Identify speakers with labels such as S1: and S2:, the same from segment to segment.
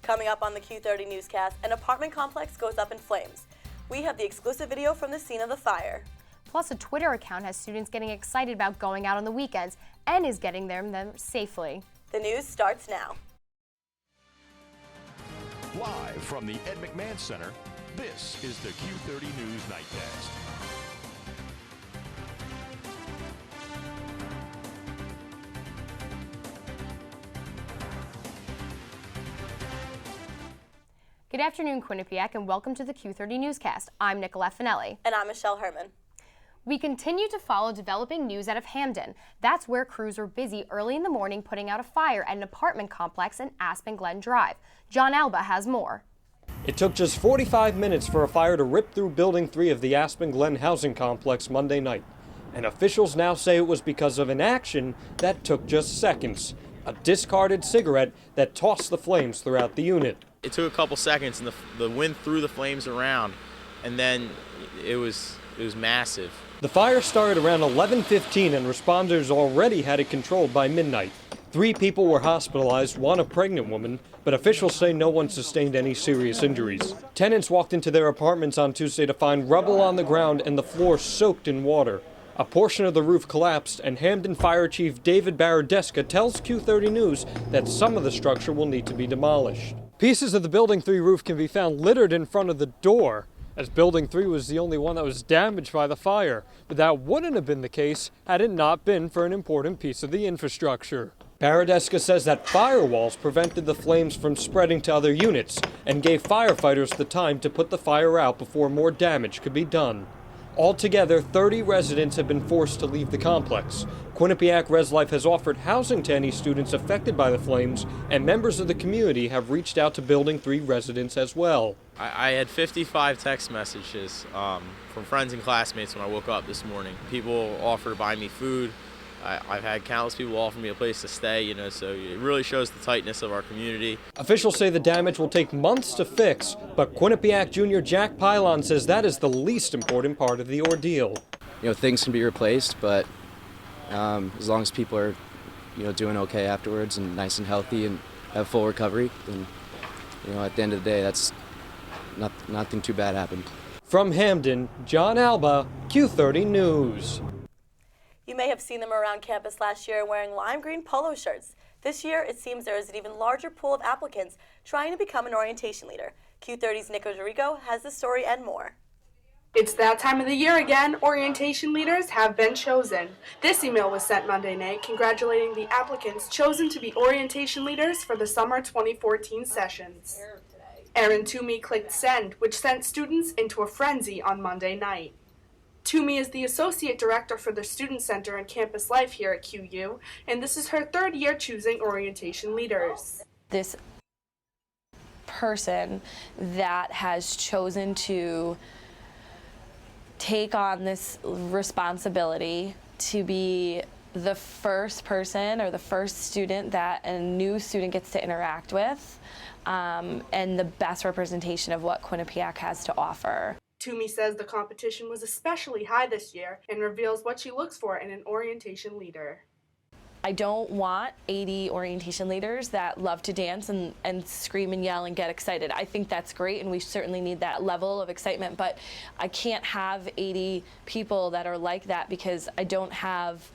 S1: Coming up on the Q30 Newscast, an apartment complex goes up in flames. We have the exclusive video from the scene of the fire.
S2: Plus, a Twitter account has students getting excited about going out on the weekends and is getting them safely.
S1: The news starts now.
S3: Live from the Ed McMahon Center, this is the Q30 News Nightcast.
S2: Good afternoon, Quinnipiac, and welcome to the Q30 Newscast. I'm Nicolette Fanelli.
S1: And I'm Michele Herman.
S2: We continue to follow developing news out of Hamden. That's where crews were busy early in the morning putting out a fire at an apartment complex in Aspen Glen Drive. John Alba has more.
S4: It took just 45 minutes for a fire to rip through Building 3 of the Aspen Glen housing complex Monday night. And officials now say it was because of an action that took just seconds. A discarded cigarette that tossed the flames throughout the unit.
S5: It took a couple seconds and the wind threw the flames around, and then it was massive.
S4: The fire started around 11:15 and responders already had it controlled by midnight. 3 people were hospitalized, one a pregnant woman, but officials say no one sustained any serious injuries. Tenants walked into their apartments on Tuesday to find rubble on the ground and the floor soaked in water. A portion of the roof collapsed, and Hamden Fire Chief David Baradeska tells Q30 News that some of the structure will need to be demolished. Pieces of the Building 3 roof can be found littered in front of the door, as Building 3 was the only one that was damaged by the fire. But that wouldn't have been the case had it not been for an important piece of the infrastructure. Baradeska says that firewalls prevented the flames from spreading to other units and gave firefighters the time to put the fire out before more damage could be done. Altogether, 30 residents have been forced to leave the complex. Quinnipiac ResLife has offered housing to any students affected by the flames, and members of the community have reached out to Building 3 residents as well.
S5: I had 55 text messages from friends and classmates when I woke up this morning. People offer to buy me food. I've had countless people offer me a place to stay, so it really shows the tightness of our community.
S4: Officials say the damage will take months to fix, but Quinnipiac Junior Jack Pylon says that is the least important part of the ordeal.
S6: Things can be replaced, but as long as people are, doing okay afterwards and nice and healthy and have full recovery, then, at the end of the day, that's nothing too bad happened.
S4: From Hamden, John Alba, Q30 News.
S1: You may have seen them around campus last year wearing lime green polo shirts. This year, it seems there is an even larger pool of applicants trying to become an orientation leader. Q30's Nico has the story and more.
S7: It's that time of the year again. Orientation leaders have been chosen. This email was sent Monday night congratulating the applicants chosen to be orientation leaders for the summer 2014 sessions. Aaron Toomey clicked send, which sent students into a frenzy on Monday night. Toomey is the Associate Director for the Student Center and Campus Life here at QU, and this is her 3rd year choosing orientation leaders.
S8: This person that has chosen to take on this responsibility to be the first person or the first student that a new student gets to interact with, and the best representation of what Quinnipiac has to offer.
S7: Toomey says the competition was especially high this year and reveals what she looks for in an orientation leader.
S8: I don't want 80 orientation leaders that love to dance and scream and yell and get excited. I think that's great, and we certainly need that level of excitement, but I can't have 80 people that are like that because I don't have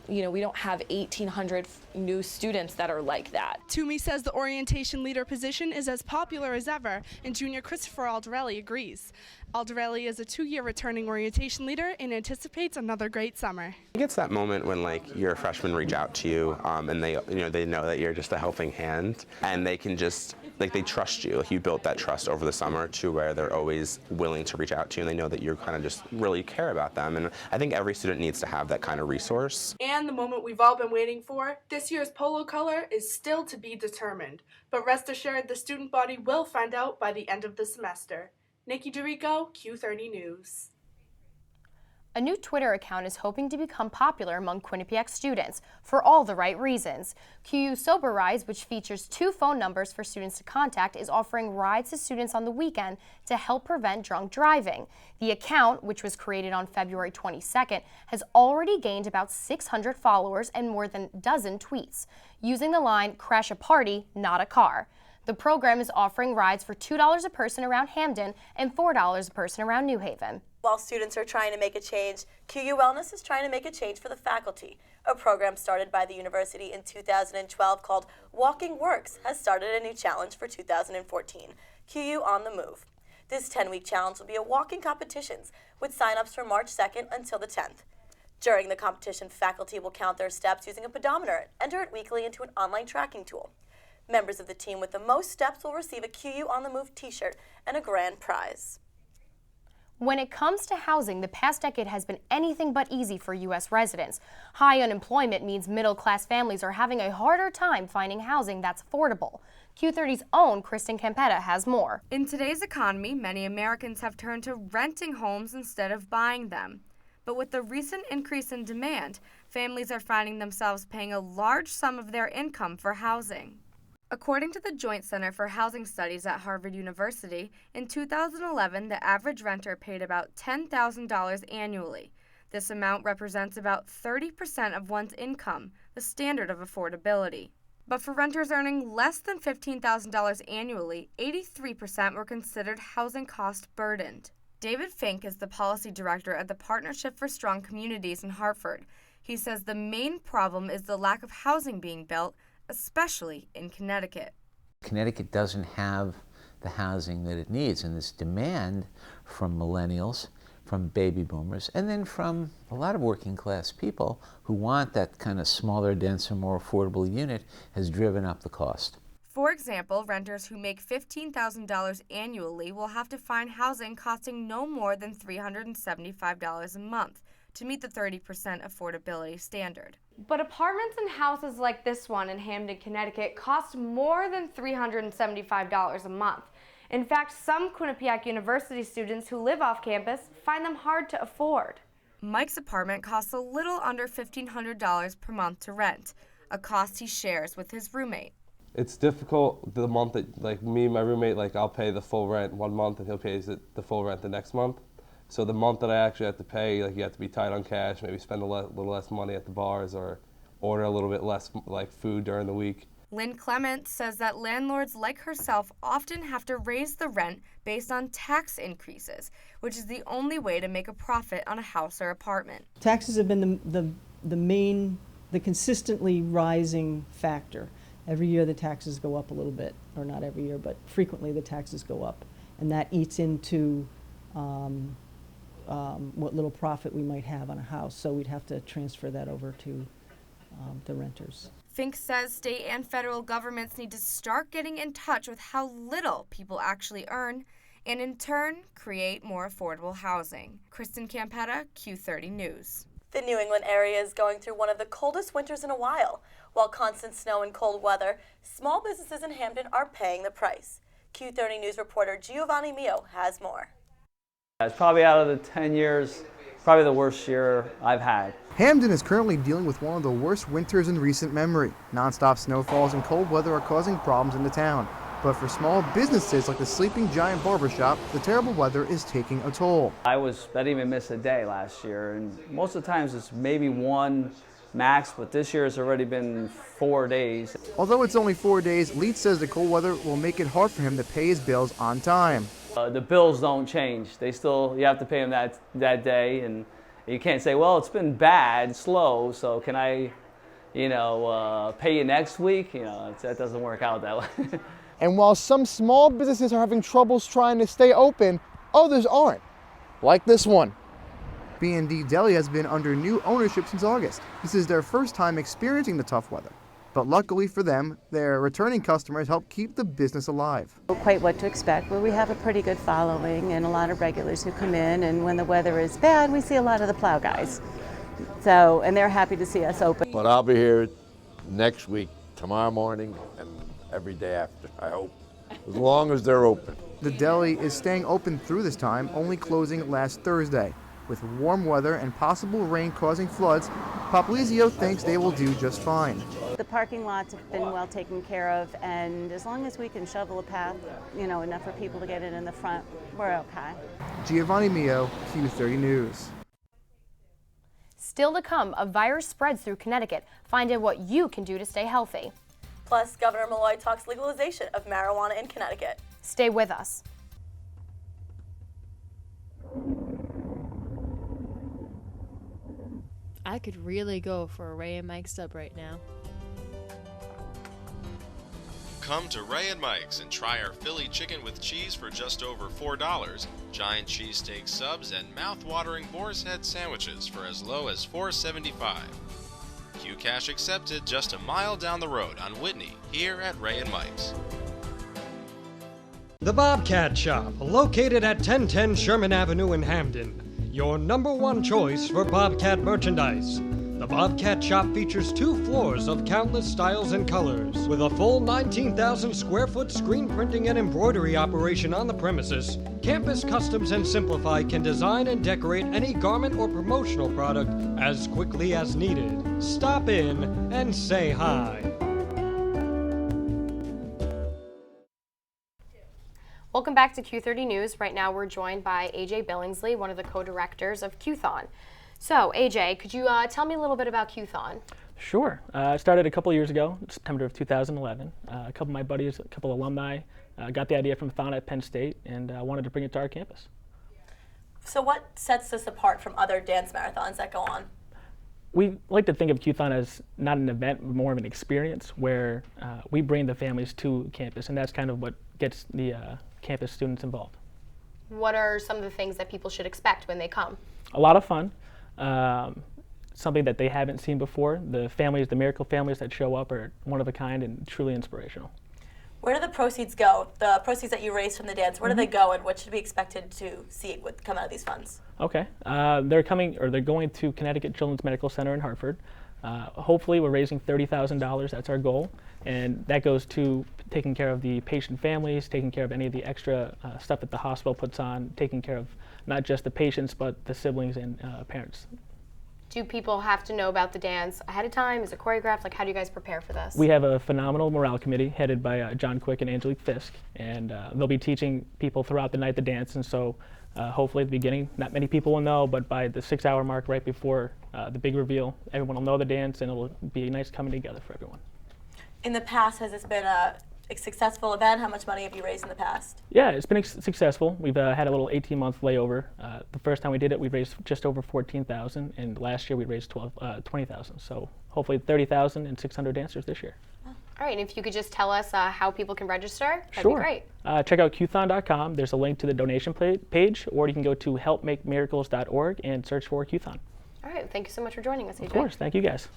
S8: we don't have 1,800 new students that are like that.
S7: Toomey says the orientation leader position is as popular as ever, and junior Christopher Alderelli agrees. Alderelli is a 2-year returning orientation leader and anticipates another great summer.
S9: It's that moment when your freshmen reach out to you and they know that you're just a helping hand, and they can just they trust you. You built that trust over the summer to where they're always willing to reach out to you, and they know that you kind of just really care about them. And I think every student needs to have that kind of resource.
S7: And the moment we've all been waiting for, this year's polo color is still to be determined. But rest assured, the student body will find out by the end of the semester. Nikki DeRico, Q30 News.
S2: A new Twitter account is hoping to become popular among Quinnipiac students for all the right reasons. QU Sober Rides, which features 2 phone numbers for students to contact, is offering rides to students on the weekend to help prevent drunk driving. The account, which was created on February 22nd, has already gained about 600 followers and more than a dozen tweets, using the line, "Crash a party, not a car." The The program is offering rides for $2 a person around Hamden and $4 a person around New Haven.
S1: While students are trying to make a change, QU Wellness is trying to make a change for the faculty. A program started by the university in 2012 called Walking Works has started a new challenge for 2014, QU On the Move. This 10-week challenge will be a walking competitions with sign-ups from March 2nd until the 10th. During the competition, faculty will count their steps using a pedometer and enter it weekly into an online tracking tool. Members of the team with the most steps will receive a QU On the Move t-shirt and a grand prize.
S2: When it comes to housing, the past decade has been anything but easy for U.S. residents. High unemployment means middle-class families are having a harder time finding housing that's affordable. Q30's own Kristen Campetta has more.
S7: In today's economy, many Americans have turned to renting homes instead of buying them. But with the recent increase in demand, families are finding themselves paying a large sum of their income for housing. According to the Joint Center for Housing Studies at Harvard University, in 2011, the average renter paid about $10,000 annually. This amount represents about 30% of one's income, the standard of affordability. But for renters earning less than $15,000 annually, 83% were considered housing cost burdened. David Fink is the policy director at the Partnership for Strong Communities in Hartford. He says the main problem is the lack of housing being built, especially in Connecticut.
S10: Connecticut doesn't have the housing that it needs, and this demand from millennials, from baby boomers, and then from a lot of working class people who want that kind of smaller, denser, more affordable unit has driven up the cost.
S7: For example, renters who make $15,000 annually will have to find housing costing no more than $375 a month to meet the 30% affordability standard.
S11: But apartments and houses like this one in Hamden, Connecticut cost more than $375 a month. In fact, some Quinnipiac University students who live off campus find them hard to afford.
S7: Mike's apartment costs a little under $1,500 per month to rent, a cost he shares with his roommate.
S12: It's difficult the month that, like me and my roommate, like I'll pay the full rent one month and he'll pay the full rent the next month. So the month that I actually have to pay, like you have to be tight on cash, maybe spend a little less money at the bars or order a little bit less like food during the week.
S7: Lynn Clement says that landlords like herself often have to raise the rent based on tax increases, which is the only way to make a profit on a house or apartment.
S13: Taxes have been the consistently rising factor. Every year the taxes go up a little bit, or not every year, but frequently the taxes go up. And that eats into what little profit we might have on a house. So we'd have to transfer that over to the renters.
S7: Fink says state and federal governments need to start getting in touch with how little people actually earn and in turn create more affordable housing. Kristen Campetta, Q30 News.
S1: The New England area is going through one of the coldest winters in a while. While constant snow and cold weather, small businesses in Hamden are paying the price. Q30 News reporter Giovanni Mio has more.
S14: It's probably out of the 10 years, probably the worst year I've had.
S15: Hamden is currently dealing with one of the worst winters in recent memory. Non-stop snowfalls and cold weather are causing problems in the town. But for small businesses like the Sleeping Giant Barbershop, the terrible weather is taking a toll.
S14: I didn't even miss a day last year, and most of the times it's maybe one max, but this year it's already been 4 days.
S15: Although it's only 4 days, Leeds says the cold weather will make it hard for him to pay his bills on time.
S14: The bills don't change. You have to pay them that day, and you can't say, well, it's been bad, slow, so can I, pay you next week? That doesn't work out that way.
S15: And while some small businesses are having troubles trying to stay open, others aren't, like this one. B&D Deli has been under new ownership since August. This is their first time experiencing the tough weather. But luckily for them, their returning customers help keep the business alive.
S16: Quite what to expect, but we have a pretty good following and a lot of regulars who come in, and when the weather is bad, we see a lot of the plow guys. And they're happy to see us open.
S17: But I'll be here next week, tomorrow morning, and every day after, I hope, as long as they're open.
S15: The deli is staying open through this time, only closing last Thursday. With warm weather and possible rain causing floods, Poplizio thinks they will do just fine.
S16: The parking lots have been well taken care of, and as long as we can shovel a path, enough for people to get in the front, we're okay.
S15: Giovanni Mio, Q30 News.
S2: Still to come, a virus spreads through Connecticut. Find out what you can do to stay healthy.
S1: Plus, Governor Malloy talks legalization of marijuana in Connecticut.
S2: Stay with us.
S18: I could really go for a Ray and Mike sub right now.
S19: Come to Ray and Mike's and try our Philly chicken with cheese for just over $4, giant cheesesteak subs, and mouth-watering boar's head sandwiches for as low as $4.75. Q-Cash accepted just a mile down the road on Whitney, here at Ray and Mike's.
S4: The Bobcat Shop, located at 1010 Sherman Avenue in Hamden. Your #1 choice for Bobcat merchandise. The Bobcat Shop features 2 floors of countless styles and colors. With a full 19,000 square foot screen printing and embroidery operation on the premises, Campus Customs and Simplify can design and decorate any garment or promotional product as quickly as needed. Stop in and say hi.
S2: Welcome back to Q30 News. Right now we're joined by A.J Billingsly, one of the co-directors of QTHON. So, AJ, could you tell me a little bit about QTHON?
S20: Sure. I started a couple years ago, September of 2011. A couple of my buddies, a couple alumni, got the idea from Fanelli at Penn State and wanted to bring it to our campus.
S1: So what sets this apart from other dance marathons that go on?
S20: We like to think of QTHON as not an event, but more of an experience where we bring the families to campus, and that's kind of what gets the campus students involved.
S2: What are some of the things that people should expect when they come?
S20: A lot of fun. Something that they haven't seen before. The families, the miracle families that show up are one of a kind and truly inspirational.
S1: Where do the proceeds go? The proceeds that you raise from the dance, where do they go, and what should be expected to see come out of these funds?
S20: Okay, they're going to Connecticut Children's Medical Center in Hartford. Hopefully we're raising $30,000, that's our goal, and that goes to taking care of the patient families, taking care of any of the extra stuff that the hospital puts on, taking care of not just the patients but the siblings and parents.
S2: Do people have to know about the dance ahead of time? Is it choreographed? Like, how do you guys prepare for this?
S20: We have a phenomenal morale committee headed by John Quick and Angelique Fisk, and they'll be teaching people throughout the night the dance, and so hopefully at the beginning, not many people will know, but by the 6-hour mark right before the big reveal, everyone will know the dance and it'll be a nice coming together for everyone.
S1: In the past, has this been a successful event? How much money have you raised in the past?
S20: Yeah, it's been successful. We've had a little 18-month layover. The first time we did it, we raised just over $14,000, and last year we raised $20,000. So hopefully 30,000 and 600 dancers this year.
S2: All right, and if you could just tell us how people can register, that'd
S20: Sure.
S2: be great.
S20: Check out QTHON.com. There's a link to the donation page, or you can go to helpmakemiracles.org and search for QTHON.
S2: All right, thank you so much for joining us, AJ.
S20: Of course, thank you guys.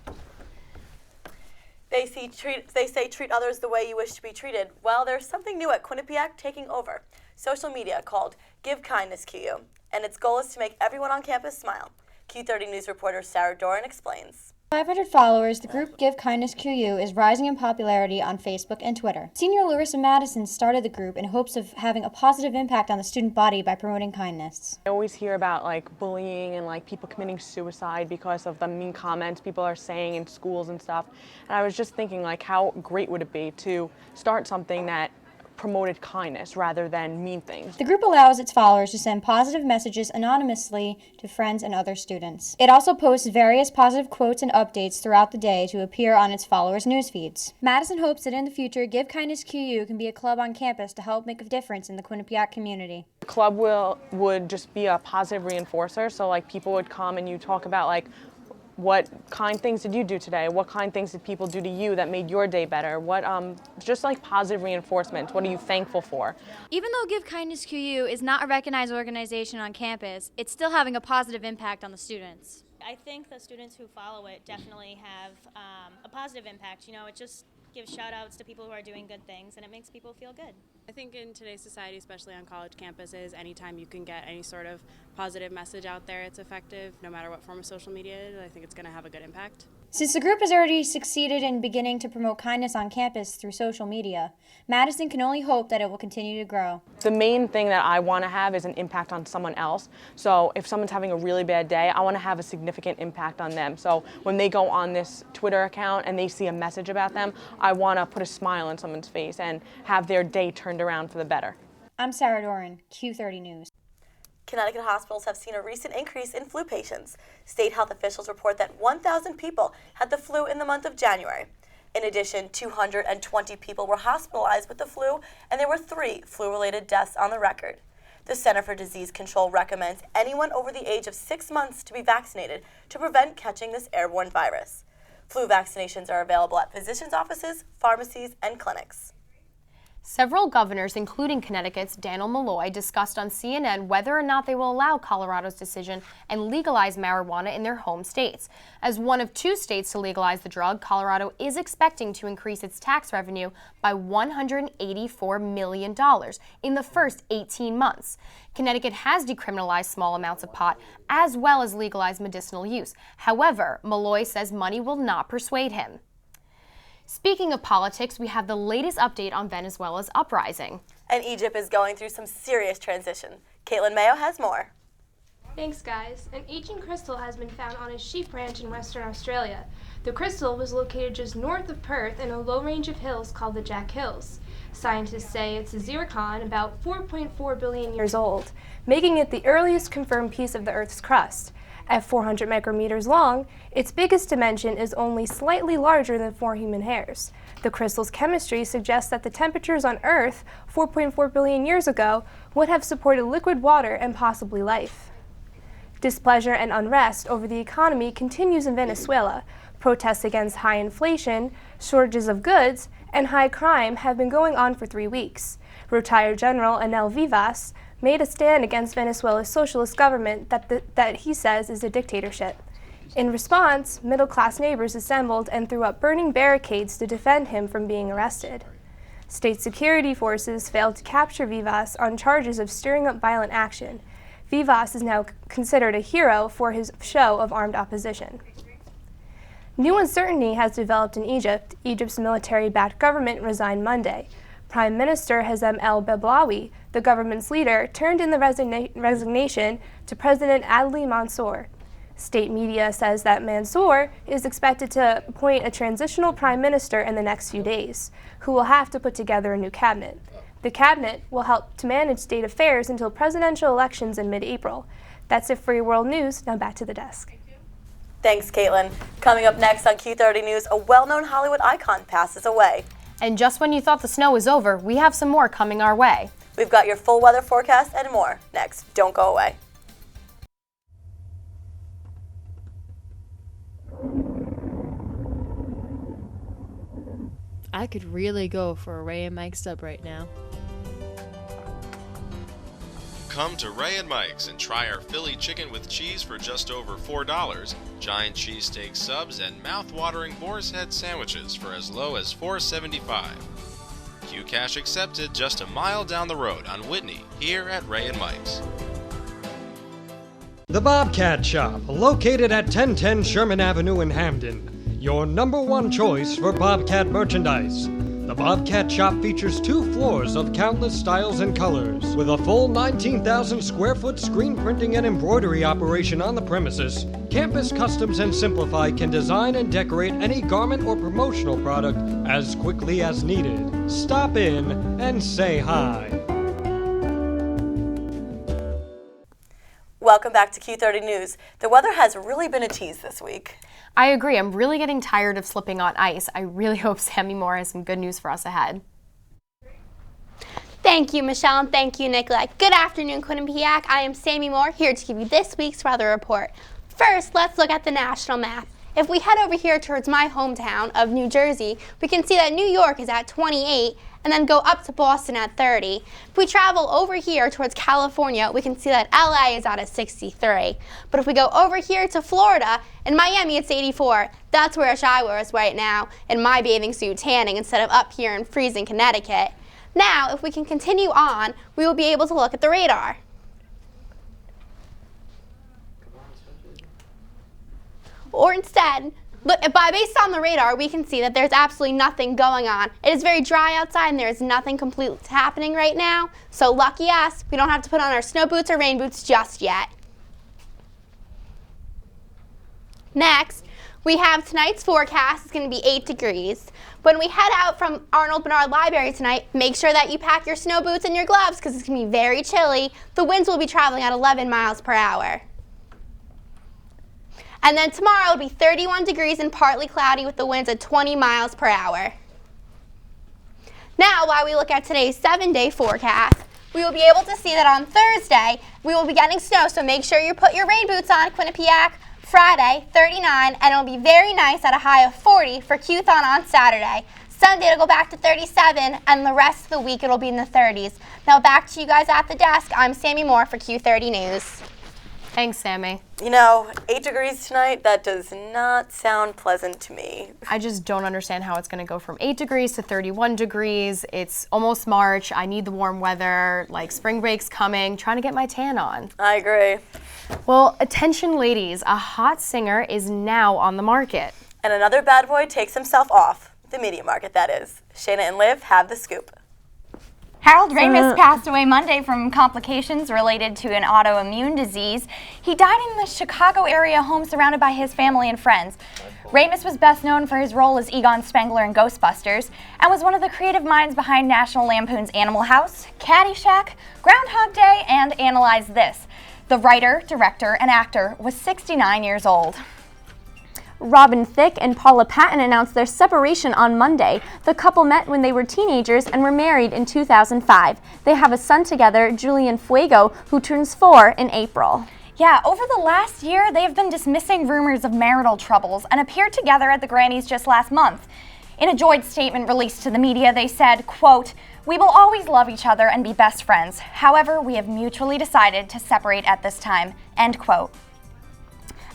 S1: They say treat others the way you wish to be treated. Well, there's something new at Quinnipiac taking over. Social media called Give Kindness QU, and its goal is to make everyone on campus smile. Q30 News reporter Sarah Doran explains.
S21: 500 followers, the group Give Kindness QU is rising in popularity on Facebook and Twitter. Senior Larissa Madison started the group in hopes of having a positive impact on the student body by promoting kindness.
S22: I always hear about like bullying and like people committing suicide because of the mean comments people are saying in schools and stuff. And I was just thinking like how great would it be to start something that promoted kindness rather than mean things.
S21: The group allows its followers to send positive messages anonymously to friends and other students. It also posts various positive quotes and updates throughout the day to appear on its followers' news feeds. Madison hopes that in the future, Give Kindness QU can be a club on campus to help make a difference in the Quinnipiac community.
S22: The club would just be a positive reinforcer, so like people would come and you talk about like what kind things did you do today? What kind things did people do to you that made your day better? What, just like positive reinforcement. What are you thankful for?
S23: Even though Give Kindness QU is not a recognized organization on campus, it's still having a positive impact on the students.
S24: I think the students who follow it definitely have a positive impact. You know, it just gives shout outs to people who are doing good things and it makes people feel good.
S25: I think in today's society, especially on college campuses, anytime you can get any sort of positive message out there, it's effective, no matter what form of social media it is. I think it's going to have a good impact.
S21: Since the group has already succeeded in beginning to promote kindness on campus through social media, Madison can only hope that it will continue to grow.
S22: The main thing that I want to have is an impact on someone else. So if someone's having a really bad day, I want to have a significant impact on them. So when they go on this Twitter account and they see a message about them, I want to put a smile on someone's face and have their day turned around for the better.
S21: I'm Sarah Doran, Q30 News.
S1: Connecticut hospitals have seen a recent increase in flu patients. State health officials report that 1,000 people had the flu in the month of January. In addition, 220 people were hospitalized with the flu, and there were 3 flu-related deaths on the record. The Center for Disease Control recommends anyone over the age of 6 months to be vaccinated to prevent catching this airborne virus. Flu vaccinations are available at physicians' offices, pharmacies, and clinics.
S2: Several governors, including Connecticut's Daniel Malloy, discussed on CNN whether or not they will allow Colorado's decision and legalize marijuana in their home states. As one of 2 states to legalize the drug, Colorado is expecting to increase its tax revenue by $184 million in the first 18 months. Connecticut has decriminalized small amounts of pot as well as legalized medicinal use. However, Malloy says money will not persuade him. Speaking of politics, we have the latest update on Venezuela's uprising.
S1: And Egypt is going through some serious transition. Caitlin Mayo has more.
S3: Thanks, guys. An ancient crystal has been found on a sheep ranch in Western Australia. The crystal was located just north of Perth in a low range of hills called the Jack Hills. Scientists say it's a zircon about 4.4 billion years old, making it the earliest confirmed piece of the Earth's crust. At 400 micrometers long, its biggest dimension is only slightly larger than 4 human hairs. The crystal's chemistry suggests that the temperatures on Earth 4.4 billion years ago would have supported liquid water and possibly life. Displeasure and unrest over the economy continues in Venezuela. Protests against high inflation, shortages of goods, and high crime have been going on for 3 weeks. Retired General Anel Vivas made a stand against Venezuela's socialist government that he says is a dictatorship. In response, middle-class neighbors assembled and threw up burning barricades to defend him from being arrested. State security forces failed to capture Vivas on charges of stirring up violent action. Vivas is now considered a hero for his show of armed opposition. New uncertainty has developed in Egypt. Egypt's military-backed government resigned Monday. Prime Minister Hazem el-Bablawi, the government's leader, turned in the resignation to President Adli Mansour. State media says that Mansour is expected to appoint a transitional prime minister in the next few days, who will have to put together a new cabinet. The cabinet will help to manage state affairs until presidential elections in mid-April. That's it for your world news. Now back to the desk.
S1: Thanks, Caitlin. Coming up next on Q30 News, a well-known Hollywood icon passes away.
S2: And just when you thought the snow was over, we have some more coming our way.
S1: We've got your full weather forecast and more next. Don't go away.
S18: I could really go for a Ray and Mike sub right now.
S19: Come to Ray and Mike's and try our Philly chicken with cheese for just over $4, giant cheesesteak subs, and mouth-watering boar's head sandwiches for as low as $4.75. Q-Cash accepted just a mile down the road on Whitney, here at Ray and Mike's.
S4: The Bobcat Shop, located at 1010 Sherman Avenue in Hamden. Your #1 choice for Bobcat merchandise. The Bobcat Shop features 2 floors of countless styles and colors. With a full 19,000 square foot screen printing and embroidery operation on the premises, Campus Customs and Simplify can design and decorate any garment or promotional product as quickly as needed. Stop in and say hi.
S1: Welcome back to Q30 News. The weather has really been a tease this week.
S2: I agree. I'm really getting tired of slipping on ice. I really hope Sammy Moore has some good news for us ahead.
S5: Thank you, Michelle, and thank you, Nicolette. Good afternoon, Quinnipiac. I am Sammy Moore, here to give you this week's weather report. First, let's look at the national map. If we head over here towards my hometown of New Jersey, we can see that New York is at 28 and then go up to Boston at 30. If we travel over here towards California, we can see that LA is at a 63. But if we go over here to Florida, in Miami it's 84. That's where I was right now in my bathing suit tanning instead of up here in freezing Connecticut. Now, if we can continue on, we will be able to look at the radar. Or instead, based on the radar, we can see that there's absolutely nothing going on. It is very dry outside and there is nothing completely happening right now. So lucky us, we don't have to put on our snow boots or rain boots just yet. Next, we have tonight's forecast. It's going to be 8 degrees. When we head out from Arnold Bernard Library tonight, make sure that you pack your snow boots and your gloves because it's going to be very chilly. The winds will be traveling at 11 miles per hour. And then tomorrow it'll be 31 degrees and partly cloudy with the winds at 20 miles per hour. Now, while we look at today's 7-day forecast, we will be able to see that on Thursday, we will be getting snow, so make sure you put your rain boots on, Quinnipiac. Friday, 39, and it'll be very nice at a high of 40 for QTHON on Saturday. Sunday, it'll go back to 37, and the rest of the week, it'll be in the 30s. Now, back to you guys at the desk. I'm Sammy Moore for Q30 News.
S2: Thanks, Sammy.
S1: You know, 8 degrees tonight, that does not sound pleasant to me.
S2: I just don't understand how it's going to go from 8 degrees to 31 degrees. It's almost March. I need the warm weather. Like, spring break's coming. Trying to get my tan on.
S1: I agree.
S2: Well, attention ladies, a hot singer is now on the market.
S1: And another bad boy takes himself off. The media market, that is. Shayna and Liv have the scoop.
S6: Harold Ramis passed away Monday from complications related to an autoimmune disease. He died in the Chicago area home surrounded by his family and friends. Ramis was best known for his role as Egon Spengler in Ghostbusters and was one of the creative minds behind National Lampoon's Animal House, Caddyshack, Groundhog Day, and Analyze This. The writer, director, and actor was 69 years old.
S5: Robin Thicke and Paula Patton announced their separation on Monday. The couple met when they were teenagers and were married in 2005. They have a son together, Julian Fuego, who turns 4 in April.
S6: Yeah, over the last year, they have been dismissing rumors of marital troubles and appeared together at the Grammys just last month. In a joint statement released to the media, they said, quote, "We will always love each other and be best friends. However, we have mutually decided to separate at this time," end quote.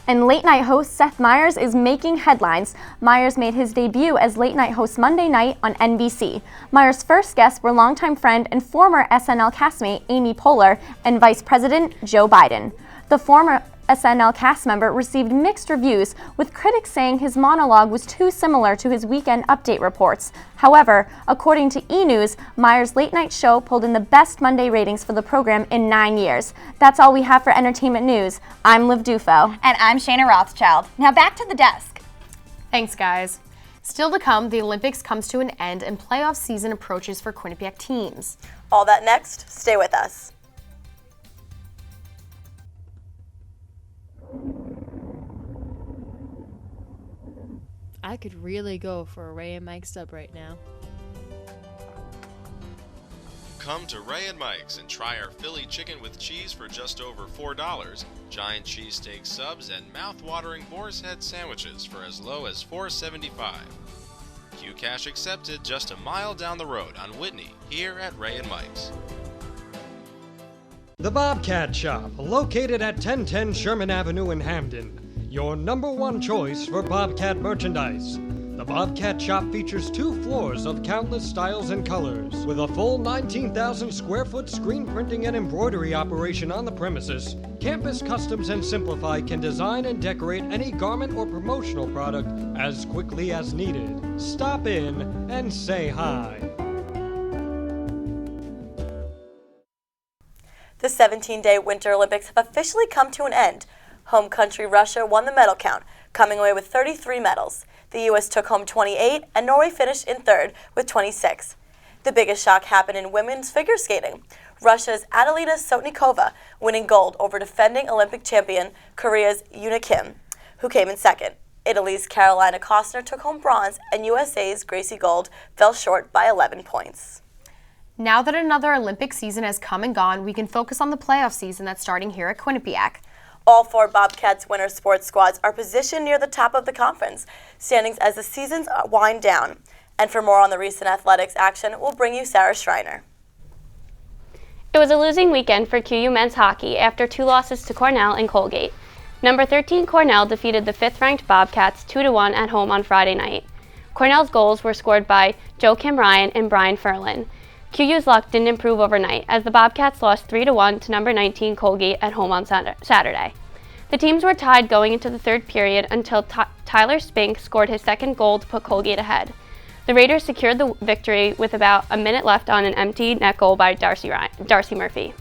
S5: And late-night host Seth Meyers is making headlines. Meyers made his debut as late-night host Monday night on NBC. Meyers' first guests were longtime friend and former SNL castmate Amy Poehler and Vice President Joe Biden. The former SNL cast member received mixed reviews, with critics saying his monologue was too similar to his weekend update reports. However, according to E! News, Meyers' late-night show pulled in the best Monday ratings for the program in 9 years. That's all we have for entertainment news. I'm Liv Dufo.
S6: And I'm Shayna Rothschild. Now back to the desk.
S2: Thanks, guys. Still to come, the Olympics comes to an end and playoff season approaches for Quinnipiac teams.
S1: All that next. Stay with us.
S18: I could really go for a Ray and Mike sub right now.
S19: Come to Ray and Mike's and try our Philly chicken with cheese for just over $4, giant cheesesteak subs, and mouth-watering boar's head sandwiches for as low as $4.75. Q-Cash accepted just a mile down the road on Whitney, here at Ray and Mike's.
S4: The Bobcat Shop, located at 1010 Sherman Avenue in Hamden. Your #1 choice for Bobcat merchandise. The Bobcat Shop features 2 floors of countless styles and colors. With a full 19,000 square foot screen printing and embroidery operation on the premises, Campus Customs and Simplify can design and decorate any garment or promotional product as quickly as needed. Stop in and say hi.
S1: The 17-day Winter Olympics have officially come to an end. Home country Russia won the medal count, coming away with 33 medals. The U.S. took home 28, and Norway finished in 3rd with 26. The biggest shock happened in women's figure skating. Russia's Adelina Sotnikova winning gold over defending Olympic champion Korea's Yuna Kim, who came in 2nd. Italy's Carolina Kostner took home bronze, and USA's Gracie Gold fell short by 11 points.
S2: Now that another Olympic season has come and gone, we can focus on the playoff season that's starting here at Quinnipiac.
S1: All 4 Bobcats winter sports squads are positioned near the top of the conference standings as the seasons wind down. And for more on the recent athletics action, we'll bring you Sarah Schreiner.
S5: It was a losing weekend for QU men's hockey after 2 losses to Cornell and Colgate. Number 13 Cornell defeated the 5th-ranked Bobcats 2-1 at home on Friday night. Cornell's goals were scored by Joakim Ryan and Brian Ferlin. QU's luck didn't improve overnight as the Bobcats lost 3-1 to number 19 Colgate at home on Saturday. The teams were tied going into the 3rd period until Tyler Spink scored his 2nd goal to put Colgate ahead. The Raiders secured the victory with about a minute left on an empty net goal by Darcy Murphy.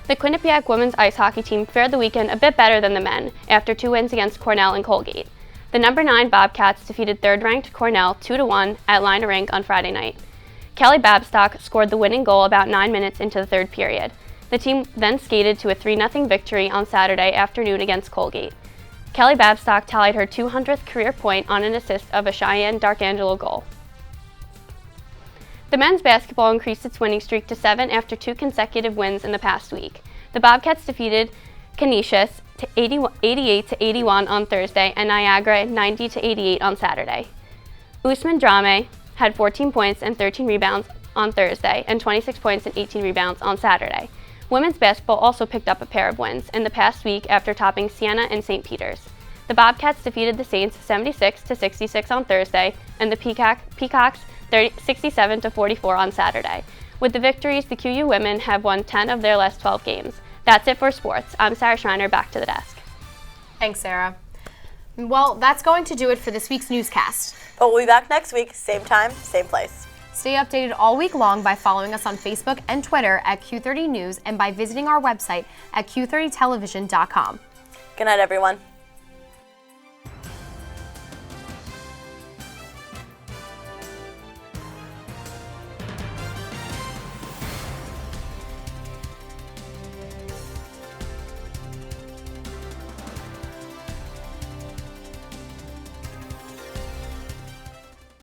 S5: The Quinnipiac women's ice hockey team fared the weekend a bit better than the men after 2 wins against Cornell and Colgate. The number 9 Bobcats defeated 3rd-ranked Cornell 2-1 at Lina Rink on Friday night. Kelly Babstock scored the winning goal about 9 minutes into the 3rd period. The team then skated to a 3-0 victory on Saturday afternoon against Colgate. Kelly Babstock tallied her 200th career point on an assist of a Cheyenne Darkangelo goal. The men's basketball increased its winning streak to 7 after 2 consecutive wins in the past week. The Bobcats defeated Canisius 88-81 on Thursday and Niagara 90-88 on Saturday. Usman Drame had 14 points and 13 rebounds on Thursday and 26 points and 18 rebounds on Saturday. Women's basketball also picked up a pair of wins in the past week after topping Siena and St. Peter's. The Bobcats defeated the Saints 76-66 on Thursday and the Peacocks 67-44 on Saturday. With the victories, the QU women have won 10 of their last 12 games. That's it for sports. I'm Sarah Schreiner, back to the desk.
S2: Thanks, Sarah. Well, that's going to do it for this week's newscast.
S1: But we'll be back next week, same time, same place.
S2: Stay updated all week long by following us on Facebook and Twitter at Q30 News and by visiting our website at q30television.com.
S1: Good night, everyone.